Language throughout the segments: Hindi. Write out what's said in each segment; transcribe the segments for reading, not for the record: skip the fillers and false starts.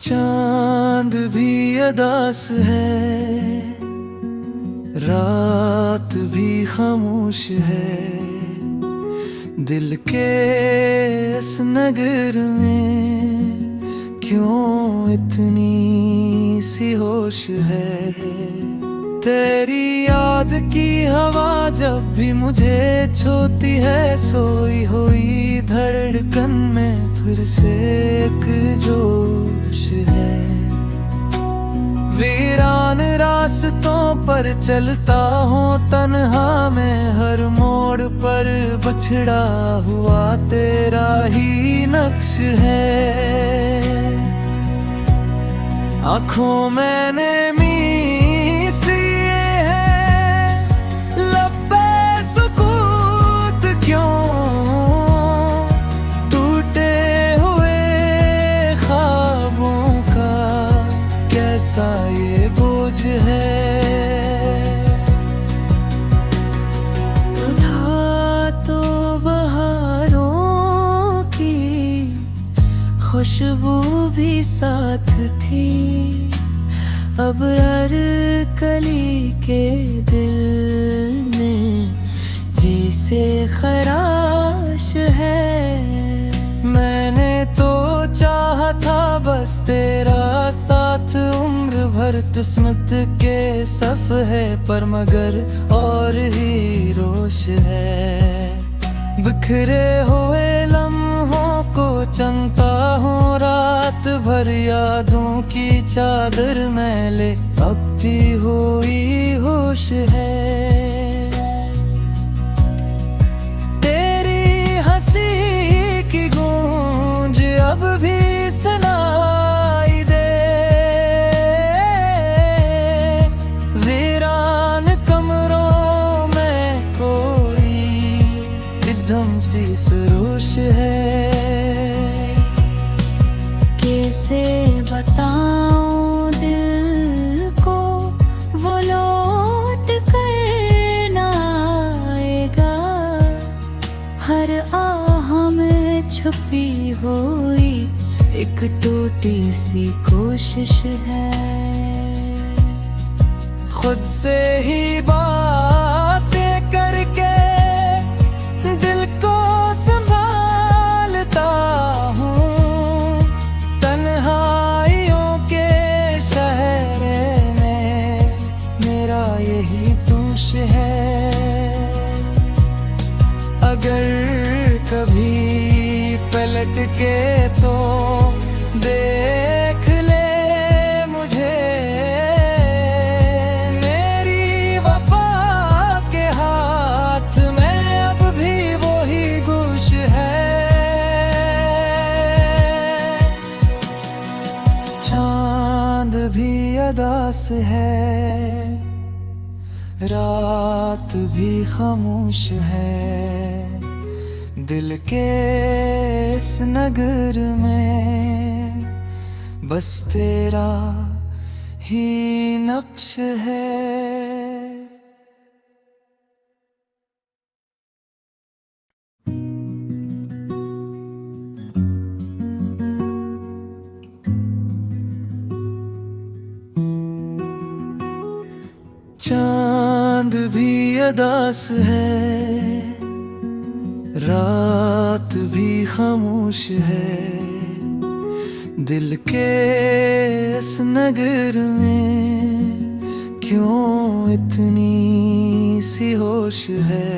चांद भी अदास है, रात भी खामोश है। दिल के इस नगर में क्यों इतनी सी होश है। तेरी याद की हवा जब भी मुझे छूती है, सोई हुई धड़कन में फिर से एक जोश है। वीरान रास्तों पर चलता हूँ तन्हा मैं, हर मोड़ पर बछड़ा हुआ तेरा ही नक्श है। आँखों मैंने मीस ये है, लब पे सुकूत क्यों। टूटे हुए ख्वाबों का कैसा ये बोझ है। तू था तो बहारों की खुशबू भी साथ थी, अब हर कली के दिल में जी से खराश है। मैंने तो चाहा था बस तेरा साथ उम्र भर, किस्मत के सफ़े पर मगर और ही रोश है। बिखरे हुए लम्हों को चंता हूँ रात भर, यादों की चादर मैले अपनी हुई होश है। तेरी हंसी की गूंज अब भी सुनाई दे, वीरान कमरों में कोई इधम सी सुरूश है। कैसे बताऊं दिल को वो लौट कर ना आएगा, हर आह में छुपी हुई एक टूटी सी कोशिश है। खुद से ही बातें करके दिल को संभालता हूँ, तन्हाइयों के शहर में मेरा यही दोष है। अगर कभी पलट के तो देख ले मुझे, मेरी वफा के हाथ में अब भी वही गुश है। चांद भी अदास है, रात भी खामोश है। दिल के इस नगर में बस तेरा ही नक्श है। चांद भी अदास है, रात भी खामोश है। दिल के इस नगर में क्यों इतनी सी होश है।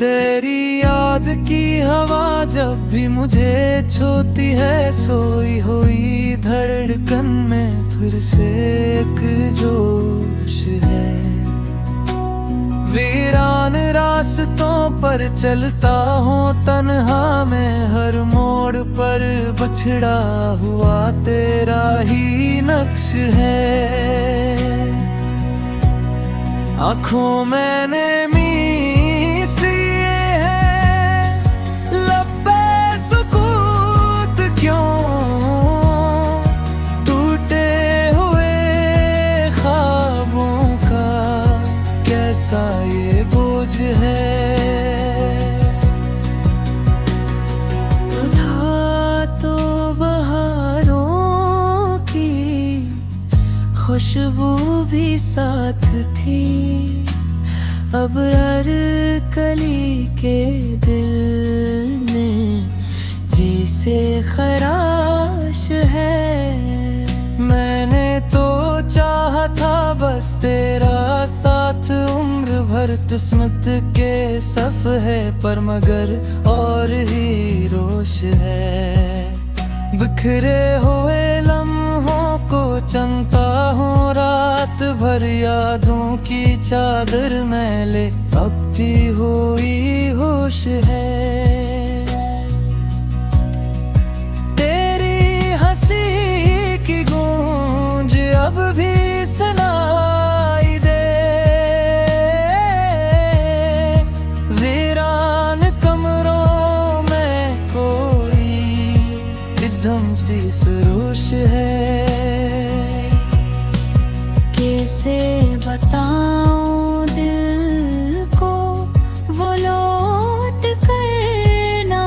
तेरी याद की हवा जब भी मुझे छूती है, सोई हुई धड़कन में फिर से एक जोश है। वीरान रास्तों पर चलता हूँ तन्हा मैं, हर मोड़ पर बछड़ा हुआ तेरा ही नक्श है। आँखों मैंने मीस ये है, लब पे सुकूत क्यों। टूटे हुए ख्वाबों का कैसा ये बोझ है। तू था तो बहारों खुशबू भी साथ थी। अब हर कली के दिल में जी से खराश है। मैंने तो चाहा था बस तेरा साथ उम्र भर, किस्मत के सफ़े पर मगर और ही रोश है। बिखरे हुए लम्हों को चंता हूँ रात भर, यादों की चादर मैले अपनी हुई होश है। अब भी सुनाई दे, वीरान कमरों में कोई इधम सी सुरूश है। कैसे बताऊं दिल को वो लौट कर ना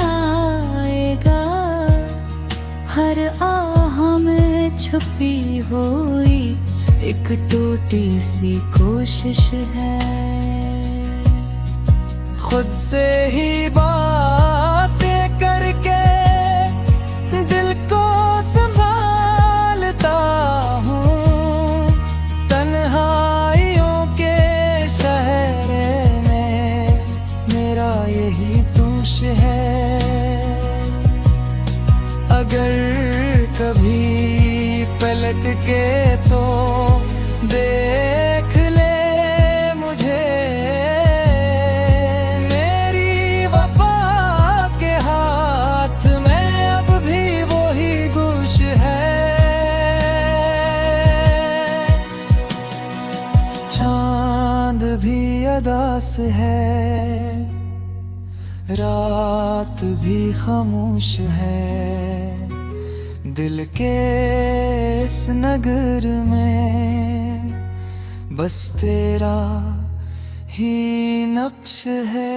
आएगा। हर आह में छुपी हुई एक टूटी सी कोशिश है। खुद से ही बातें करके दिल को संभालता हूँ, तन्हाइयों के शहर में मेरा यही दोष है। अगर कभी पलट के तो देख ले मुझे, मेरी वफा के हाथ में अब भी वही गुश है। चांद भी अदास है, रात भी खामोश है। दिल के इस नगर में बस तेरा ही नक्श है।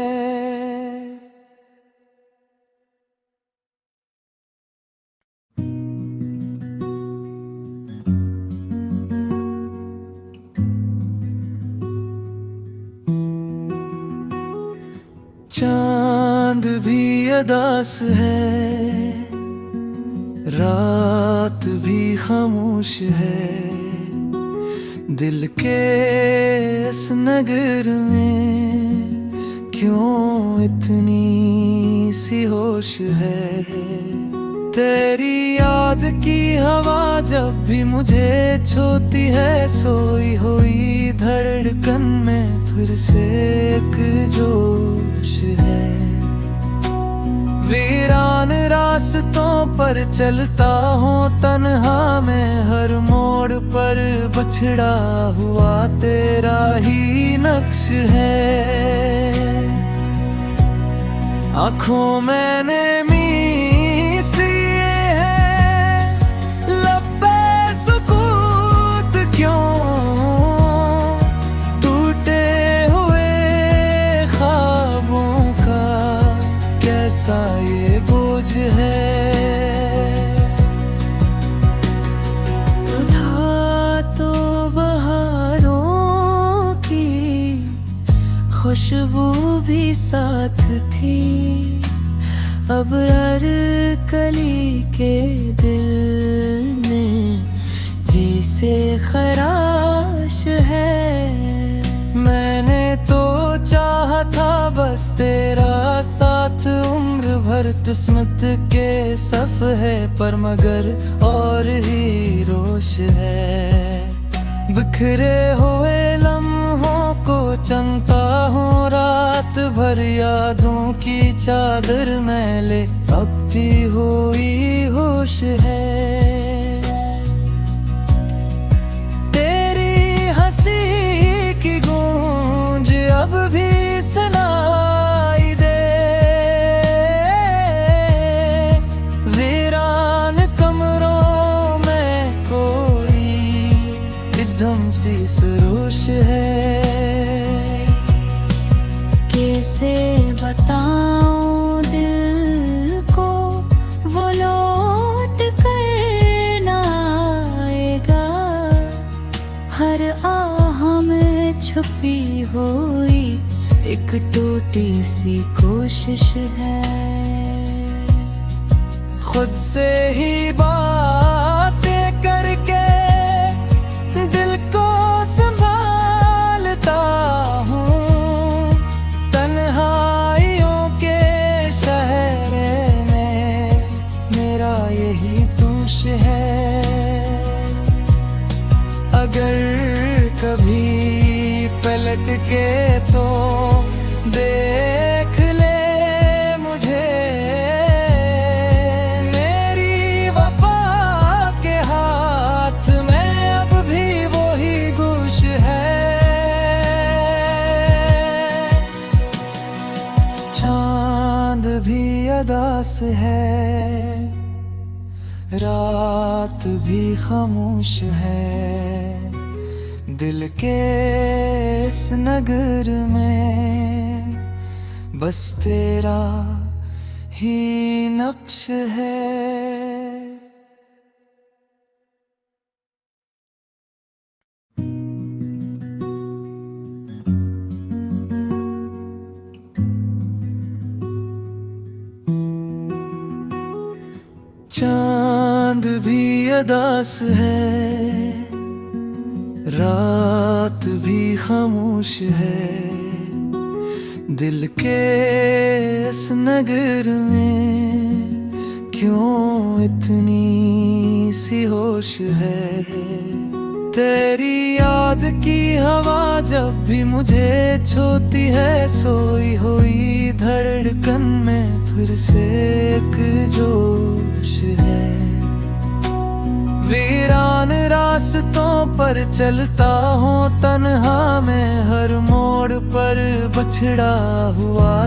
चांद भी अदास है, रात भी खामोश है। दिल के इस नगर में क्यों इतनी सी होश है। तेरी याद की हवा जब भी मुझे छूती है, सोई हुई धड़कन में फिर से एक जोश है। वीरान रास्तों पर चलता हूँ तन्हा मैं, हर मोड़ पर बछड़ा हुआ तेरा ही नक्श है। आँखों मैंने मीस ये है, लब पे सुकूत क्यों, टूटे हुए ख्वाबों का कैसा ये बोझ है। तू था तो बहारों की खुशबू भी साथ थी। अब हर कली के दिल में जी से खराश है। मैंने तो चाहा था बस तेरा साथ उम्र भर, किस्मत के सफ़े पर मगर और ही रोश है। बिखरे हुए लम्हों को चंता हूँ रात भर, यादों की चादर मैले अपनी हुई होश है। तेरी हंसी की गूंज अब भी सुनाई दे, वीरान कमरों में कोई इधम सी सुरूश है। कैसे बताऊं दिल को वो लौट कर ना आएगा। छुपी हुई एक टूटी सी कोशिश है। खुद से ही बातें करके दिल को संभालता हूँ। तन्हाइयों के शहर में मेरा यही दोष है। अगर कभी पलट के तो देख ले मुझे, मेरी वफा के हाथ में अब भी वही गुश है। चांद भी अदास है, रात भी खामोश है। दिल के इस नगर में बस तेरा ही नक्श है। चांद भी अदास है, रात भी खामोश है। दिल के इस नगर में क्यों इतनी सी होश है। तेरी याद की हवा जब भी मुझे छूती है, सोई हुई धड़कन में फिर से एक जोश है। वीरान रास्तों पर चलता हूँ तन्हा मैं, हर मोड़ पर बछड़ा हुआ